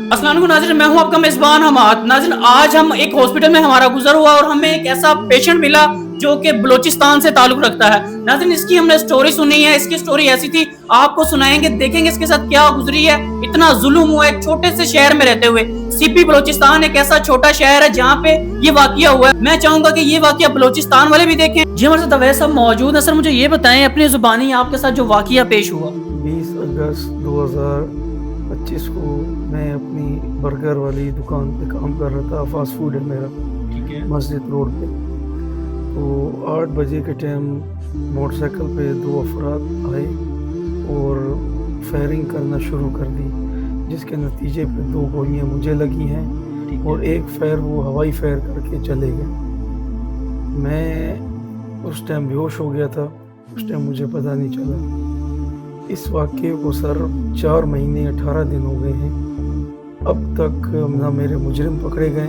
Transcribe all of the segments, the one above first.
अस्सलाम वालेकुम नाज़रीन, मैं हूं आपका मेज़बान हमाद। नाज़रीन, आज हम एक हॉस्पिटल में हमारा गुजर हुआ और हमें एक ऐसा पेशेंट मिला जो कि बलोचिस्तान से ताल्लुक रखता है। नाज़रीन, इसकी हमने स्टोरी सुनी है, इसकी स्टोरी ऐसी थी, आपको सुनाएंगे, देखेंगे इसके साथ क्या गुजरी है। इतना जुल्म हुआ एक छोटे से शहर में रहते हुए। सीपी बलोचिस्तान एक ऐसा छोटा शहर है जहाँ पे ये वाकया हुआ है। मैं चाहूंगा कि ये वाकया बलोचिस्तान वाले भी देखें। जी हमारे साथ अवैस साहब मौजूद है। सर, मुझे ये बताएं अपनी जुबानी आपके साथ जो वाकया पेश हुआ। 20 अगस्त 2025 को मैं अपनी बर्गर वाली दुकान पे काम कर रहा था। फास्ट फूड है मेरा, ठीक है। मस्जिद रोड पे। तो 8 बजे के टाइम मोटरसाइकिल पे 2 अफराद आए और फायरिंग करना शुरू कर दी, जिसके नतीजे पे 2 गोलियां मुझे लगी हैं और एक फायर वो हवाई फायर करके चले गए। मैं उस टाइम बेहोश हो गया था। उस टाइम मुझे पता नहीं चला। इस वाक़े को सर 4 महीने 18 दिन हो गए हैं। अब तक ना मेरे मुजरिम पकड़े गए,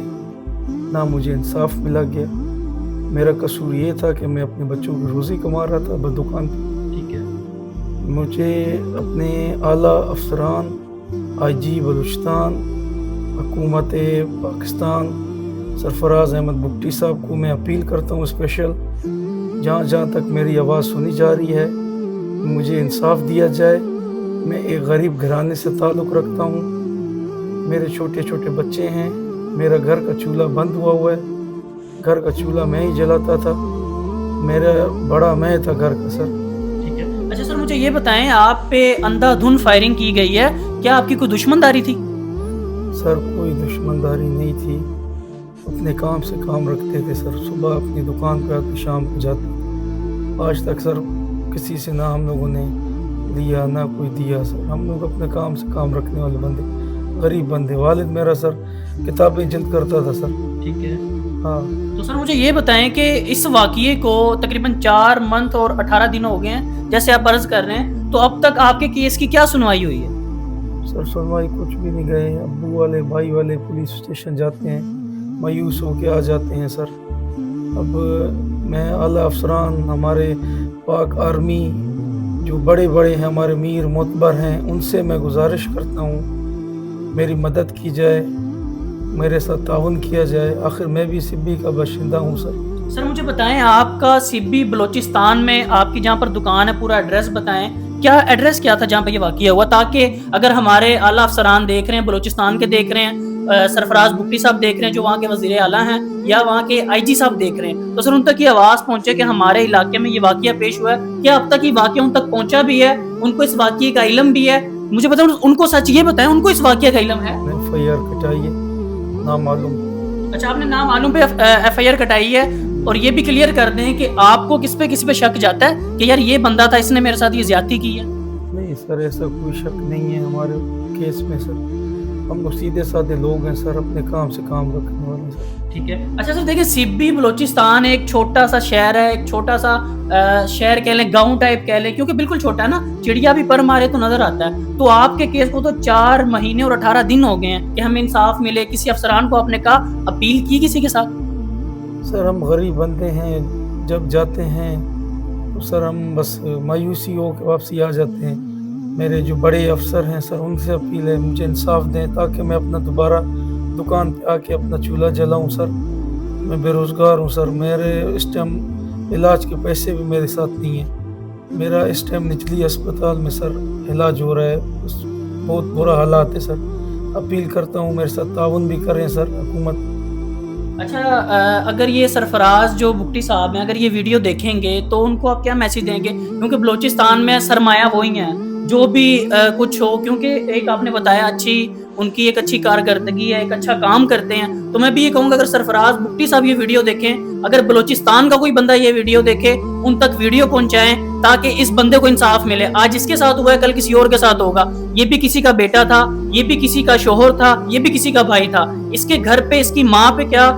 ना मुझे इंसाफ मिला गया। मेरा कसूर ये था कि मैं अपने बच्चों की रोज़ी कमा रहा था बस दुकान पर। ठीक है। मुझे अपने आला अफसरान, IG बलूचिस्तान, हुकूमत पाकिस्तान, सरफराज अहमद बुगटी साहब को मैं अपील करता हूँ स्पेशल, जहाँ तक मेरी आवाज़ सुनी जा रही है, मुझे इंसाफ दिया जाए। मैं एक गरीब घराने से ताल्लुक़ रखता हूँ। मेरे छोटे छोटे बच्चे हैं। मेरा घर का चूल्हा बंद हुआ है। घर का चूल्हा मैं ही जलाता था। मेरा बड़ा मैं था घर का सर। ठीक है। अच्छा सर, मुझे ये बताएं, आप पे अंधाधुंध फायरिंग की गई है, क्या आपकी कोई दुश्मनदारी थी? सर, कोई दुश्मनदारी नहीं थी। अपने काम से काम रखते थे सर। सुबह अपनी दुकान पे आके शाम को जाते। आज तक सर किसी से ना हम लोगों ने लिया ना कोई दिया सर। हम लोग अपने काम से काम रखने वाले बंदे, गरीब बंदे। वालिद मेरा सर किताबें जल्द करता था सर। ठीक है। हाँ। तो सर मुझे ये बताएं कि इस वाकये को तकरीबन 4 मंथ और 18 दिन हो गए हैं, जैसे आप अर्ज कर रहे हैं, तो अब तक आपके केस की क्या सुनवाई हुई है? सर, सुनवाई कुछ भी नहीं गए। अब्बू वाले भाई वाले पुलिस स्टेशन जाते हैं, मायूस होके आ जाते हैं सर। अब मैं आला अफसरान, हमारे पाक आर्मी जो बड़े बड़े हैं, हमारे मीर मोतबर हैं, उनसे मैं गुजारिश करता हूँ मेरी मदद की जाए, मेरे साथ ताउन किया जाए। आखिर मैं भी सिब्बी का बाशिंदा हूँ सर। सर मुझे बताएं, आपका सिब्बी बलोचिस्तान में आपकी जहाँ पर दुकान है, पूरा एड्रेस बताएं। क्या एड्रेस क्या था जहाँ पर ये वाकया हुआ, ताकि अगर हमारे आला अफसरान देख रहे हैं, बलोचिस्तान के देख रहे हैं, सरफराज बुगटी साहब देख रहे हैं जो वहाँ के वज़ीर आला हैं, या वहाँ के IG साहब देख रहे हैं, तो सर उन तक ये आवाज़ पहुँचे कि हमारे इलाके में ये वाकया पेश हुआ है। क्या अब तक ये वाकया उन तक पहुँचा भी है? उनको इस वाकये का इल्म भी है? मुझे बताओ, उनको सच ये बताएं, उनको इस वाकये का इल्म है? FIR कटाई है, नाम मालूम। अच्छा, आपने नाम मालूम पे FIR कटाई है। और ये भी क्लियर कर दें कि आपको किस पे शक जाता है कि यार ये बंदा था, इसने मेरे साथ ये ज्यादती की है? नहीं सर, ऐसा कोई शक नहीं है हमारे केस में सर। हम लोग सीधे साधे लोग हैं सर, अपने काम से काम रखने वाले सर। ठीक है। अच्छा सर, देखिए, सिब्बी बलोचिस्तान एक छोटा सा शहर है, एक छोटा सा शहर कह लें, गांव टाइप कह लें, क्योंकि बिल्कुल छोटा है ना, चिड़िया भी पर मारे तो नजर आता है। तो आपके केस को तो 4 महीने और 18 दिन हो गए हैं कि हमें इंसाफ मिले। किसी अफसरान को आपने कहा, अपील की किसी के साथ? सर, हम गरीब बंदे हैं, जब जाते हैं तो सर हम बस मायूसी हो के वापसी आ जाते हैं। मेरे जो बड़े अफसर हैं सर, उनसे अपील है मुझे इंसाफ दें, ताकि मैं अपना दोबारा दुकान पे आके अपना चूल्हा जलाऊं सर। मैं बेरोज़गार हूं सर। मेरे इस टाइम इलाज के पैसे भी मेरे साथ नहीं है। मेरा इस टाइम निचली अस्पताल में सर इलाज हो रहा है। बहुत बुरा हालात है सर। अपील करता हूं मेरे साथ ताउन भी करें सर हुकूमत। अच्छा, अगर ये सरफराज जो बुगटी साहब हैं, अगर ये वीडियो देखेंगे तो उनको आप क्या मैसेज देंगे? क्योंकि बलोचिस्तान में सरमाया वही है जो भी कुछ हो, क्योंकि एक आपने बताया उनकी एक अच्छी कारकर्दगी है, एक अच्छा काम करते हैं। तो मैं भी ये कहूँगा, अगर सरफराज बुगटी साहब ये वीडियो देखें, अगर बलोचिस्तान का कोई बंदा ये वीडियो देखे, उन तक वीडियो पहुंचाएं, ताकि इस बंदे को इंसाफ मिले। आज इसके साथ हुआ है, कल किसी और के साथ होगा। ये भी किसी का बेटा था, ये भी किसी का शोहर था, ये भी किसी का भाई था। इसके घर पे इसकी माँ पे क्या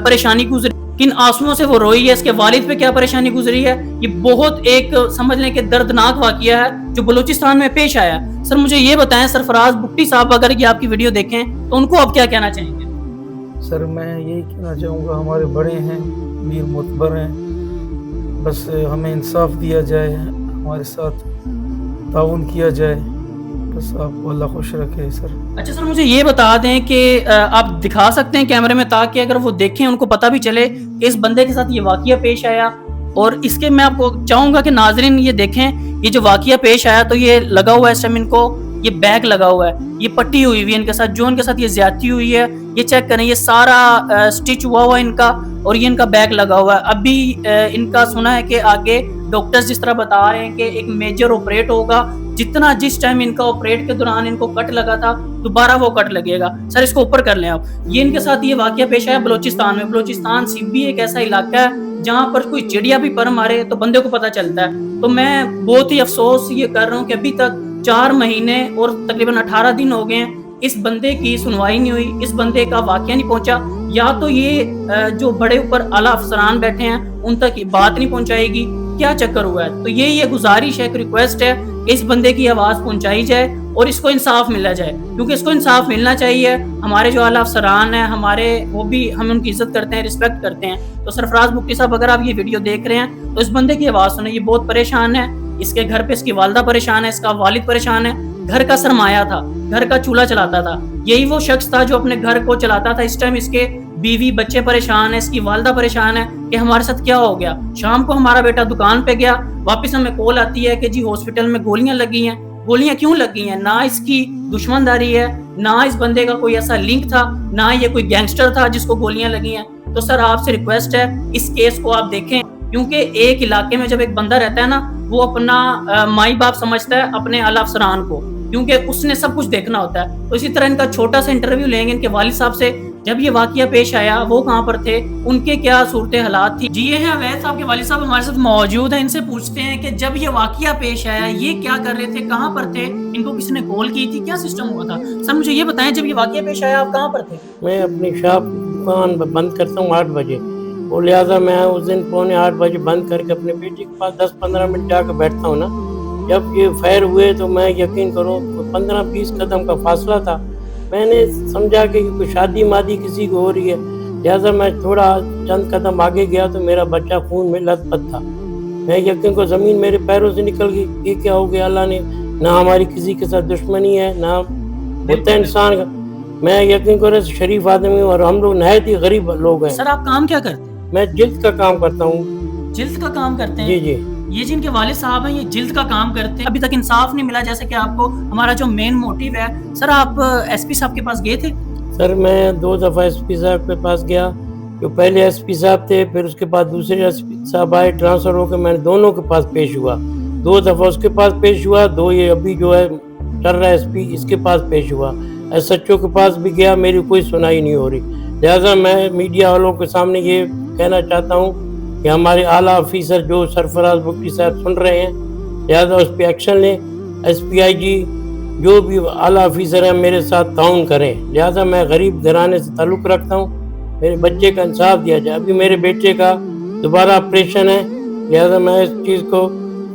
परेशानी गुजरी, किन आंसुओं से वो रोई है, इसके वालिद पे क्या परेशानी गुजरी है, ये बहुत एक समझ लें कि दर्दनाक वाकया है जो बलूचिस्तान में पेश आया। सर मुझे ये बताएं, सरफराज बुगटी साहब अगर ये आपकी वीडियो देखें तो उनको आप क्या कहना चाहेंगे? सर, मैं यही कहना चाहूँगा, हमारे बड़े हैं, मीर मोतबर हैं, बस हमें इंसाफ दिया जाए, हमारे साथ ताउन किया जाए। बस بس آپ کو اللہ خوش رکھے سر. اچھا سر مجھے یہ بتا دیں کہ آپ دکھا سکتے ہیں کیمرے میں تاکہ اگر وہ دیکھیں ان کو پتہ بھی چلے کہ اس بندے کے ساتھ یہ واقعہ پیش آیا. اور اس کے میں آپ کو چاہوں گا کہ ناظرین یہ دیکھیں یہ جو واقعہ پیش آیا تو یہ لگا ہوا ہے اس ٹائم ان کو یہ بیگ لگا ہوا ہے, یہ پٹی ہوئی ہوئی ہے ان کے ساتھ, جو ان کے ساتھ یہ زیادتی ہوئی ہے یہ چیک کریں, یہ سارا سٹچ ہوا ہوا ہے ان کا اور یہ ان کا بیگ لگا ہوا ہے. ابھی ان کا سنا ہے کہ آگے ڈاکٹرز جس طرح بتا رہے ہیں کہ ایک میجر آپریٹ ہوگا, جتنا جس ٹائم ان کا آپریٹ کے دوران ان کو کٹ لگا تھا دوبارہ وہ کٹ لگے گا. سر اس کو اوپر کر لیں آپ. یہ ان کے ساتھ یہ واقعہ پیش آیا بلوچستان میں. بلوچستان سبی ایک ایسا علاقہ ہے جہاں پر کوئی چڑیا بھی پر مارے تو بندے کو پتہ چلتا ہے. تو میں بہت ہی افسوس یہ کر رہا ہوں کہ ابھی تک 4 مہینے اور تقریباً 18 دن ہو گئے ہیں اس بندے کی سنوائی نہیں ہوئی, اس بندے کا واقعہ نہیں پہنچا. یا تو یہ جو بڑے اوپر اعلیٰ افسران بیٹھے ہیں ان تک یہ بات نہیں پہنچائے گی, کیا چکر ہوا ہے. تو یہ گزارش ہے, ایک ریکویسٹ ہے کہ اس بندے کی آواز پہنچائی جائے اور اس کو انصاف ملنا جائے, کیونکہ اس کو انصاف ملنا چاہیے. ہمارے جو اعلیٰ افسران ہیں ہمارے وہ بھی ہم ان کی عزت کرتے ہیں, رسپیکٹ کرتے ہیں. تو سرفراز بگٹی صاحب اگر آپ یہ ویڈیو دیکھ رہے ہیں تو اس بندے کی آواز سنیں, یہ بہت پریشان ہے. اس کے گھر پہ اس کی والدہ پریشان ہے, اس کا والد پریشان ہے. گھر کا سرمایہ تھا, گھر کا چولہا چلاتا تھا, یہی وہ شخص تھا جو اپنے گھر کو چلاتا تھا. اس ٹائم اس کے بیوی بچے پریشان ہیں, اس کی والدہ پریشان ہے کہ ہمارے ساتھ کیا ہو گیا. شام کو ہمارا بیٹا دکان پہ گیا, واپس ہمیں کال آتی ہے کہ جی ہاسپٹل میں گولیاں لگی ہیں. گولیاں کیوں لگی ہیں؟ نہ اس کی دشمنداری ہے, نہ اس بندے کا کوئی ایسا لنک تھا, نہ یہ کوئی گینگسٹر تھا جس کو گولیاں لگی ہیں. تو سر آپ سے ریکویسٹ ہے اس کیس کو آپ دیکھیں, کیونکہ ایک علاقے میں جب ایک بندہ رہتا ہے نا وہ اپنا مائی باپ سمجھتا ہے اپنے اعلیٰ افسران کو, کیونکہ اس نے سب کچھ دیکھنا ہوتا ہے. تو اسی طرح ان کا چھوٹا سا انٹرویو لیں گے ان کے والد صاحب سے, جب یہ واقعہ پیش آیا وہ کہاں پر تھے, ان کے کیا صورت حالات تھی. جی یہ ہیں عوید صاحب کے والد صاحب ہمارے ساتھ موجود ہیں, ان سے پوچھتے ہیں کہ جب یہ واقعہ پیش آیا یہ کیا کر رہے تھے, کہاں پر تھے, ان کو کسی نے کال کی تھی, کیا سسٹم ہوا تھا. سر مجھے یہ بتائیں جب یہ واقعہ پیش آیا آپ کہاں پر تھے؟ میں اپنی شاپ دکان بند کرتا ہوں 8 بجے, اور لہٰذا میں اس دن 7:45 بجے بند کر کے اپنے بیٹے کے پاس 10-15 منٹ جا کے بیٹھتا ہوں نا. جب یہ فائر ہوئے تو میں یقین کرو 15-20 قدم کا فاصلہ تھا. میں نے سمجھا کہ کوئی شادی مادی کسی کو ہو رہی ہے, لہٰذا میں تھوڑا چند قدم آگے گیا تو میرا بچہ خون میں لت پت تھا. میں یقین کو زمین میرے پیروں سے نکل گئی. یہ کیا ہو گیا, اللہ نے نہ ہماری کسی کے ساتھ دشمنی ہے نہ ہوتا انسان کا. میں یقین کرو شریف آدمی ہوں اور ہم لوگ نہایت ہی غریب لوگ ہیں. سر آپ کام کیا کرتے ہیں؟ میں جلد کا کام کرتا ہوں. جلد کا کام کرتے ہیں؟ جی جی. یہ جن کے والد صاحب ہیں یہ جلد کا کام کرتے ہیں, ابھی تک انصاف نہیں ملا جیسے کہ آپ کو ہمارا جو مین موٹیو ہے. سر آپ ایس پی صاحب کے پاس گئے تھے؟ سر میں 2 دفعہ ایس پی صاحب کے پاس گیا. جو پہلے ایس پی صاحب تھے پھر اس کے بعد دوسرے ایس پی صاحب آئے, ٹرانسفر ہو کے میں نے دونوں کے پاس پیش ہوا. 2 دفعہ اس کے پاس پیش ہوا, 2 یہ ابھی جو ہے چل رہا ہے ایس پی اس کے پاس پیش ہوا. ایس ایچ او کے پاس بھی گیا, میری کوئی سنائی نہیں ہو رہی. لہٰذا میں میڈیا والوں کے سامنے یہ کہنا چاہتا ہوں کہ ہمارے اعلیٰ آفیسر جو سرفراز بگٹی صاحب سن رہے ہیں لہٰذا اس پہ ایکشن لیں. ایس پی آئی جی جو بھی اعلیٰ آفیسر ہیں میرے ساتھ تعاون کریں. لہٰذا میں غریب گھرانے سے تعلق رکھتا ہوں, میرے بچے کا انصاف دیا جائے. ابھی میرے بیٹے کا دوبارہ آپریشن ہے, لہٰذا میں اس چیز کو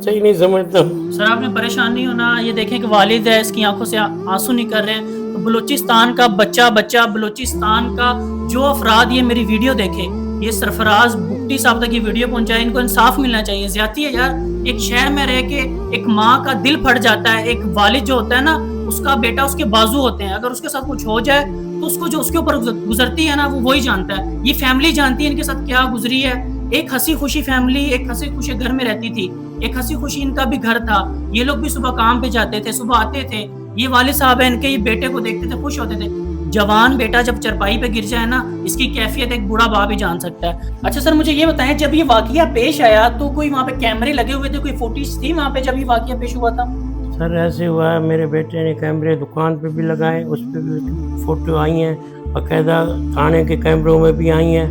صحیح نہیں سمجھتا ہوں. سر آپ نے پریشان نہیں ہونا, یہ دیکھیں کہ والد ہے اس کی آنکھوں سے آنسو نہیں کر رہے ہیں. تو بلوچستان کا بچہ بلوچستان کا جو افراد یہ میری ویڈیو دیکھے, یہ سرفراز بگٹی صاحب تک یہ ویڈیو پہنچائے, ان کو انصاف ملنا چاہیے. زیادتی ہے یار, ایک شہر میں رہ کے ایک ماں کا دل پھٹ جاتا ہے. ایک والد جو ہوتا ہے نا اس کا بیٹا اس کے بازو ہوتے ہیں, اگر اس کے ساتھ کچھ ہو جائے تو اس کو جو اس کے اوپر گزرتی ہے نا وہ وہی جانتا ہے. یہ فیملی جانتی ہے ان کے ساتھ کیا گزری ہے. ایک ہنسی خوشی فیملی, ایک ہنسی خوشی گھر میں رہتی تھی, ایک ہنسی خوشی ان کا بھی گھر تھا. یہ لوگ بھی صبح کام پہ جاتے تھے, صبح آتے تھے. یہ والد صاحب ہیں ان کے, یہ بیٹے کو دیکھتے تھے خوش ہوتے تھے. جوان بیٹا جب چرپائی پہ گر جائے نا اس کی کیفیت ایک بوڑھا باپ ہی جان سکتا ہے. اچھا سر مجھے یہ بتائیں جب یہ واقعہ پیش آیا تو کوئی وہاں پہ کیمرے لگے ہوئے تھے, کوئی فوٹیج تھی وہاں پہ جب یہ واقعہ پیش ہوا تھا؟ سر ایسے ہوا ہے, میرے بیٹے نے کیمرے دکان پہ بھی لگائے, اس پہ بھی فوٹو آئی ہیں, باقاعدہ تھانے کے کیمروں میں بھی آئی ہیں.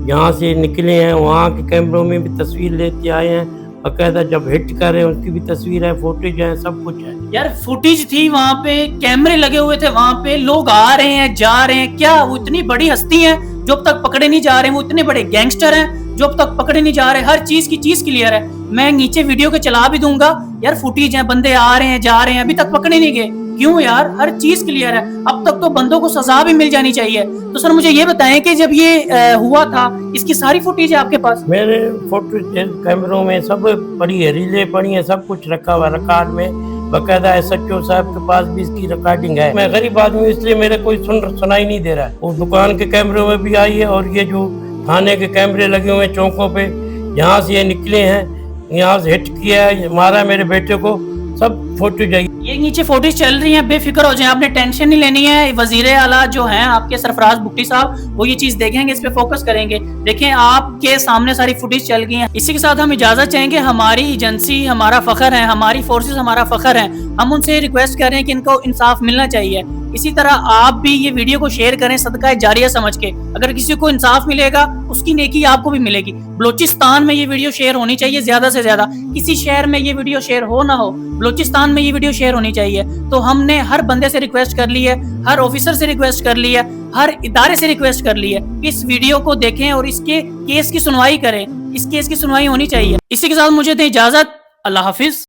جہاں سے نکلے ہیں وہاں کے کیمروں میں بھی تصویر لیتے آئے ہیں, باقاعدہ جب ہٹ کر رہے ہیں اس کی بھی تصویر ہے, فوٹیج ہے, سب کچھ ہے. یار فوٹیج تھی وہاں پہ, کیمرے لگے ہوئے تھے وہاں پہ, لوگ آ رہے ہیں جا رہے ہیں. کیا وہ اتنی بڑی ہستی ہیں جو اب تک پکڑے نہیں جا رہے ہیں, وہ اتنے بڑے گینگسٹر ہیں جو اب تک پکڑے نہیں جا رہے. ہر چیز کی چیز کلیئر ہے, میں نیچے ویڈیو کے چلا بھی دوں گا. یار فوٹیج ہیں, بندے آ رہے ہیں جا رہے ہیں, ابھی تک پکڑے نہیں گئے. کیوں یار, ہر چیز کلیئر ہے, اب تک تو بندوں کو سزا بھی مل جانی چاہیے. تو سر مجھے یہ بتائیں کہ جب یہ ہوا تھا اس کی ساری فوٹیج ہے آپ کے پاس؟ میرے فوٹو کیمروں میں سب پڑی ہے, ریلیں پڑی ہیں, سب کچھ رکھا ہوا ریکارڈ میں. बाकायदा SHO साहब के पास भी इसकी रिकॉर्डिंग है। मैं गरीब आदमी हूँ इसलिए मेरे कोई सुनाई नहीं दे रहा है। वो दुकान के कैमरों में भी आई है और ये जो थाने के कैमरे लगे हुए हैं चौकों पे, यहाँ से ये निकले हैं, यहाँ से हिट किया है, मारा मेरे बेटे को, सब फोटो जाइए। ये नीचे फोटोज चल रही हैं, बेफिक्र हो जाएं, आपने टेंशन नहीं लेनी है। वजीर आला जो हैं आपके सरफराज बुट्टी साहब, वो ये चीज देखेंगे, इस पे फोकस करेंगे। देखें आपके सामने सारी फुटेज चल गई हैं। इसी के साथ हम इजाजत चाहेंगे। हमारी एजेंसी हमारा फखर है, हमारी फोर्सेस हमारा फखर है। हम उनसे रिक्वेस्ट कर रहे हैं कि इनको इंसाफ मिलना चाहिए। इसी तरह आप भी ये वीडियो को शेयर करें सदका जारिया समझ के। अगर किसी को इंसाफ मिलेगा उसकी नेकी आपको भी मिलेगी। बलोचिस्तान में ये वीडियो शेयर होनी चाहिए ज्यादा से ज्यादा। किसी शहर में ये वीडियो शेयर हो ना हो, बलोचिस्तान में ये वीडियो शेयर होनी चाहिए। तो हमने हर बंदे से रिक्वेस्ट कर ली है, हर ऑफिसर से रिक्वेस्ट कर ली है, हर इदारे से रिक्वेस्ट कर ली है कि इस वीडियो को देखें और इसके केस की सुनवाई करें। इस केस की सुनवाई होनी चाहिए। इसी के साथ मुझे दें इजाजत। अल्लाह हाफिज।